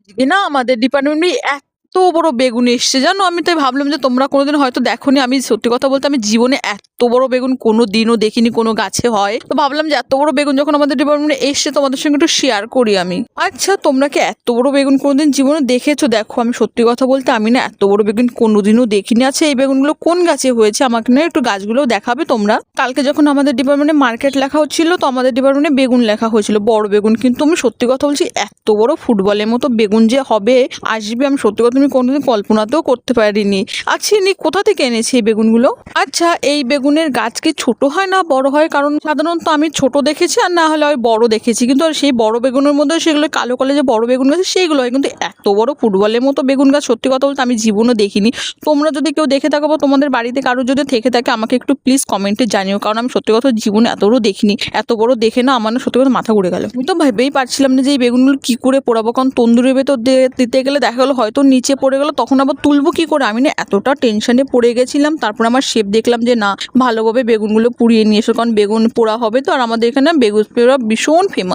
আজকে না আমাদের ডিপার্টমেন্টে এত বড় বেগুন এসছে জানো, আমি তাই ভাবলাম যে তোমরা কোনোদিন হয়তো দেখোনি। আমি সত্যি কথা বলতে আমি জীবনে এত বড় বেগুন কোনো দিনও দেখিনি কোনো গাছে হয়। তো ভাবলাম যে এত বড় বেগুন যখন আমাদের ডিপার্টমেন্টে এসছে তোমাদের সঙ্গে একটু শেয়ার করি আমি। আচ্ছা, তোমরা কি এত বড় বেগুন কোনোদিন জীবনে দেখেছো? দেখো, আমি সত্যি কথা বলতে আমি না এত বড় বেগুন কোনোদিনও দেখিনি। আচ্ছা, এই বেগুনগুলো কোন গাছে হয়েছে আমাকে না একটু গাছগুলো দেখাবে তোমরা? কালকে যখন আমাদের ডিপার্টমেন্টে মার্কেট লেখা হচ্ছিল তো আমাদের ডিপার্টমেন্টে বেগুন লেখা হয়েছিল, বড় বেগুন। কিন্তু আমি সত্যি কথা বলছি এত বড় ফুটবলের মতো বেগুন যে হবে আসবে আমি সত্যি কথা আমি কোনোদিন কল্পনাতেও করতে পারিনি। আচ্ছা, ইনি কোথা থেকে এনেছে এই বেগুনগুলো? আচ্ছা, এই বেগুনের গাছ কি ছোট হয় না বড় হয়? কারণ সাধারণত আমি ছোট দেখেছি আর না হলে আমি বড় দেখেছি, কিন্তু আর সেই বড় বেগুনের মধ্যে সেগুলো কালো কালো যে বড় বেগুন গাছ সেইগুলো হয়, কিন্তু এত বড় ফুটবলের মতো বেগুন গাছ সত্যি কথা বলতে আমি জীবনও দেখিনি। তোমরা যদি কেউ দেখে থাকো বা তোমাদের বাড়িতে কারো যদি থেকে থাকে আমাকে একটু প্লিজ কমেন্টে জানিও, কারণ আমি সত্যি কথা জীবনে এত বড় দেখিনি। এত বড় দেখে না আমার না সত্যি কথা মাথা ঘুরে গেল। আমি তো ভেবেই পারছিলাম না যে এই বেগুনগুলো কি করে পোড়াবো, কারণ তন্দুরের ভেতর দিতে গেলে দেখা গেলো হয়তো নিচে পড়ে গেলো, তখন আবার তুলবো কি করে? আমি না এতটা টেনশনে পড়ে গেছিলাম। তারপর আমার শেফ দেখলাম যে না, ভালোভাবে বেগুনগুলো পুড়িয়ে নিয়ে এসো, কারণ বেগুন পোড়া হবে তো। আর আমাদের এখানে বেগুন পোড়া ভীষণ ফেমাস।